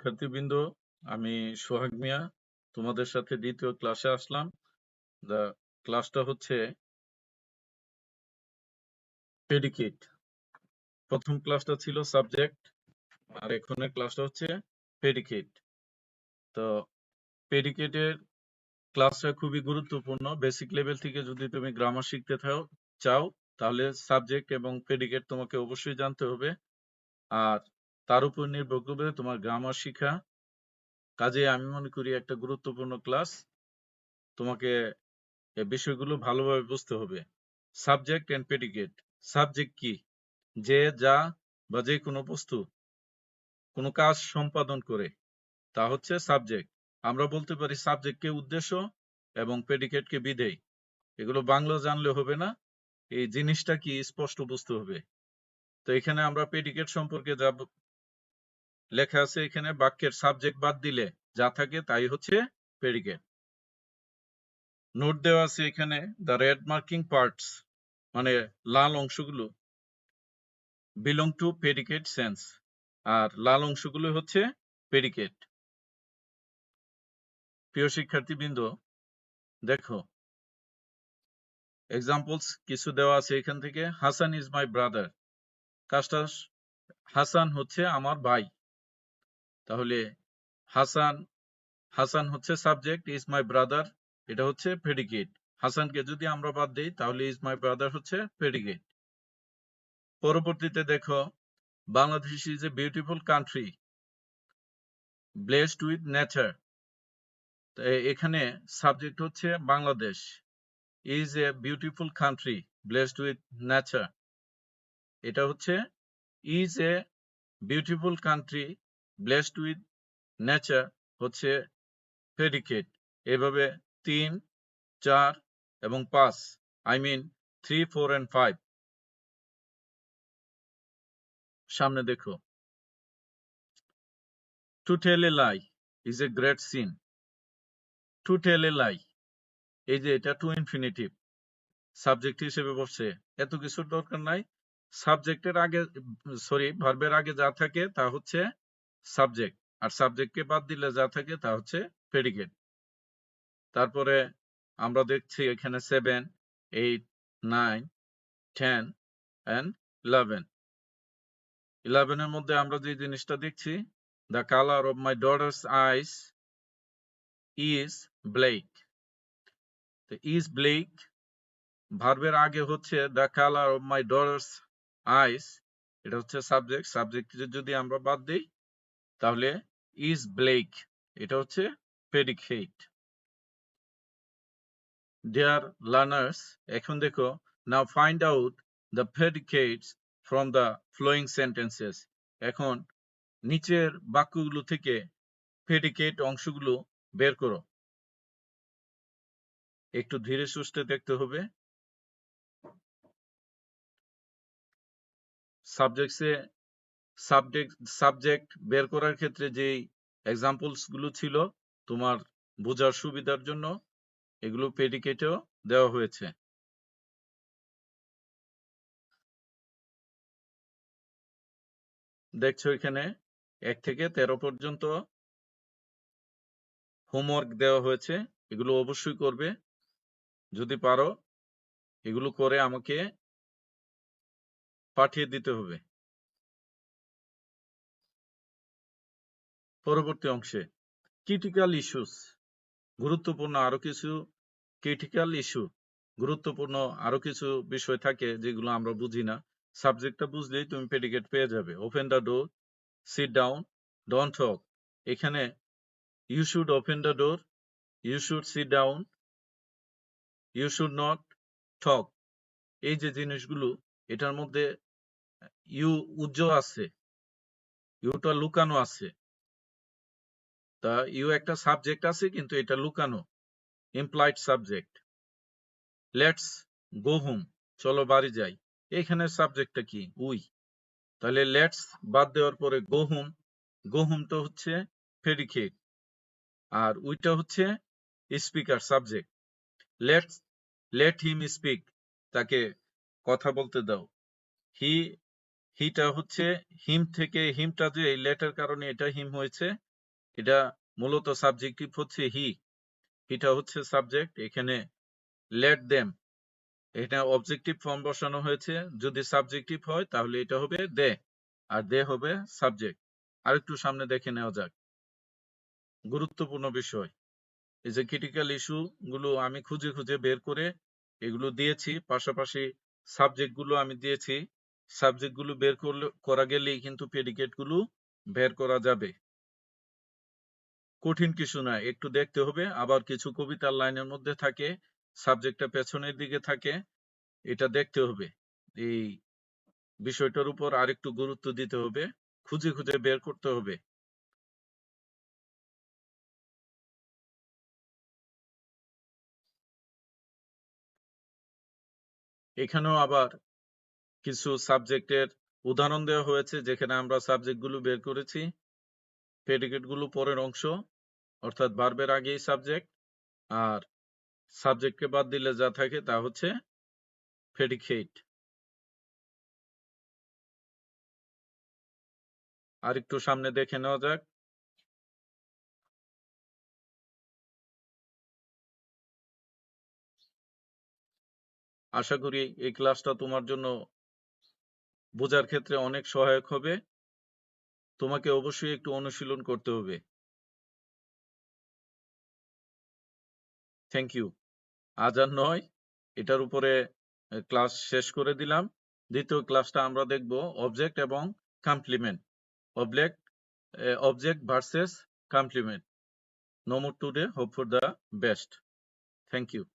শিক্ষার্থীবৃন্দ, আমি সোহাগ মিয়া তোমাদের সাথে দ্বিতীয় ক্লাসে আসলাম। ক্লাসটা হচ্ছে প্রেডিকেট। প্রথম ক্লাসটা ছিল সাবজেক্ট, আর এখনের ক্লাসটা হচ্ছে প্রেডিকেট। তো প্রেডিকেটের ক্লাসটা খুবই গুরুত্বপূর্ণ। বেসিক লেভেল থেকে যদি তুমি গ্রামার শিখতে চাও তাহলে সাবজেক্ট এবং প্রেডিকেট তোমাকে অবশ্যই জানতে হবে, আর তার উপর নির্ভর করবে তোমার গ্রামার শিখা। কাজে আমি মনে করি একটা গুরুত্বপূর্ণ ক্লাস, তোমাকে এই বিষয়গুলো ভালোভাবে বুঝতে হবে। Subject and predicate. সাবজেক্ট কি? যে, যা বা যে কোনো বস্তু কোনো কাজ সম্পাদন করে, তা হচ্ছে সাবজেক্ট। আমরা বলতে পারি সাবজেক্টকে উদ্দেশ্য এবং প্রেডিকেটকে বিধেয়। এগুলো বাংলা জানলে হবে না, এই জিনিসটা কি স্পষ্ট বুঝতে হবে। তো এখানে আমরা প্রেডিকেট সম্পর্কে যা লেখা আছে, এখানে বাক্যের সাবজেক্ট বাদ দিলে যা থাকে তাই হচ্ছে প্রেডিকেট। নোট দেওয়া আছে এখানে, দ্য রেড মার্কিং পার্টস মানে লাল অংশগুলো বিলং টু প্রেডিকেট সেন্স, আর লাল অংশগুলো হচ্ছে প্রেডিকেট। প্রিয় শিক্ষার্থীবৃন্দ, দেখো এক্সাম্পলস কিছু দেওয়া আছে এখান থেকে। Hasan is my brother. কাজটা, হাসান হচ্ছে আমার ভাই। তাহলে হাসান, হাসান হচ্ছে সাবজেক্ট, ইজ মাই ব্রাদার এটা হচ্ছে প্রেডিকেট। হাসানকে যদি আমরা বাদ দিই তাহলে ইজ মাই ব্রাদার হচ্ছে প্রেডিকেট। পরবর্তীতে দেখো, Bangladesh is a beautiful country blessed with nature. এখানে সাবজেক্ট হচ্ছে Bangladesh, is a beautiful country blessed with nature, এটা হচ্ছে is a beautiful country blessed with nature হচ্ছে প্রেডিকেট। এভাবে 3, 4 এবং 5, আই মিন 3, 4 and 5। সামনে দেখো, to tell a lie is a great sin. To tell a lie, এই যে এটা টু ইনফিনিটিভ সাবজেক্ট হিসেবে বসছে, এত কিছুর দরকার নাই। সাবজেক্টের আগে, সরি, ভার্বের আগে যা থাকে তা হচ্ছে সাবজেক্ট, আর সাবজেক্টকে বাদ দিলে যা থাকে তা হচ্ছে প্রেডিকেট। তারপরে আমরা দেখছি এখানে 7, 8, 9, 10 and 11। 11 এর মধ্যে আমরা যে জিনিসটা দেখছি, the colour of my daughter's eyes is black. Is black ভার্বের আগে হচ্ছে the colour of my daughter's eyes, এটা হচ্ছে সাবজেক্ট। সাবজেক্ট যদি আমরা বাদ দিই তাহলে ইজ ব্ল্যাক এটা হচ্ছে প্রেডিকেট। ডিয়ার লার্নার্স, এখন দেখো, নাও find out the প্রেডিকেটস from the following sentences. এখন নিচের বাক্যগুলো থেকে প্রেডিকেট অংশগুলো বের করো। একটু ধীরে সুস্থে দেখতে হবে। সাবজেক্ট বের করার ক্ষেত্রে যে এক্সাম্পলস গুলো ছিল তোমার বোঝার সুবিধার জন্য এগুলো প্রেডিকেটেও দেওয়া হয়েছে। দেখছো এখানে 1 থেকে 13 পর্যন্ত হোমওয়ার্ক দেওয়া হয়েছে, এগুলো অবশ্যই করবে। যদি পারো এগুলো করে আমাকে পাঠিয়ে দিতে হবে। পরবর্তী অংশে ক্রিটিক্যাল ইস্যুস, গুরুত্বপূর্ণ আরো কিছু ক্রিটিক্যাল ইস্যু, গুরুত্বপূর্ণ আরো কিছু বিষয় থাকে যেগুলো আমরা বুঝি না। সাবজেক্টটা বুঝলেই তুমি প্রেডিকেট পেয়ে যাবে। Open the door, sit down, don't talk. এখানে you should open the door, you should sit down, you should not talk. এই যে জিনিসগুলো, এটার মধ্যে ইউ উজ্জ্বল আছে, ইউটা লুকানো আছে। তা ইউ একটা সাবজেক্ট আছে কিন্তু এটা লুকানো, employed subject. Let's go home, চলো বাড়ি যাই, এখানে সাবজেক্টটা কি? উই। তাহলে লেটস বাদ দেওয়ার পরে গো হোম, গো হোম তো হচ্ছে প্রেডিকেট, আর উইটা হচ্ছে speaker subject. Let him speak, তাকে কথা বলতে দাও। হিটা হচ্ছে হিম থেকে, হিমটা যে লেটের কারণে এটা হিম হয়েছে, এটা মূলত সাবজেক্টিভ হচ্ছে হি, এটা হচ্ছে সাবজেক্ট, এখানে লেট দেম, এটা অবজেক্টিভ ফর্ম বসানো হয়েছে। যদি সাবজেক্টিভ হয় তাহলে এটা হবে দে, আর দে হবে সাবজেক্ট। আরেকটু সামনে দেখে নেওয়া যাক, গুরুত্বপূর্ণ বিষয়। এই যে ক্রিটিক্যাল ইস্যু গুলো আমি খুঁজে খুঁজে বের করে এগুলো দিয়েছি, পাশাপাশি সাবজেক্ট গুলো আমি দিয়েছি। সাবজেক্ট গুলো বের করা গেলেই কিন্তু প্রেডিকেট গুলো বের করা যাবে। কঠিন কিছু না, একটু দেখতে হবে। আবার কিছু কবিতার লাইনের মধ্যে থাকে, সাবজেক্টটা পেছনের দিকে থাকে, এটা দেখতে হবে। এই বিষয়টার উপর আরেকটু গুরুত্ব দিতে হবে, খুঁজে খুঁজে বের করতে হবে। এখানেও আবার কিছু সাবজেক্টের উদাহরণ দেওয়া হয়েছে, যেখানে আমরা সাবজেক্ট গুলো বের করেছি। প্রেডিকেট গুলো পরের অংশ, অর্থাৎ ভার্বের আগেই সাবজেক্ট, আর সাবজেক্টকে বাদ দিলে যা থাকে তা হচ্ছে প্রেডিকেট। আর একটু সামনে দেখে নেওয়া যাক। আশা করি এই ক্লাসটা তোমার জন্য বোঝার ক্ষেত্রে অনেক সহায়ক হবে। তোমাকে অবশ্যই একটু অনুশীলন করতে হবে। Thank you. আজ আর নয়, এটার উপরে ক্লাস শেষ করে দিলাম। দ্বিতীয় ক্লাসটা আমরা দেখব অবজেক্ট এবং complement, object versus complement. No more today. Hope for the best. Thank you.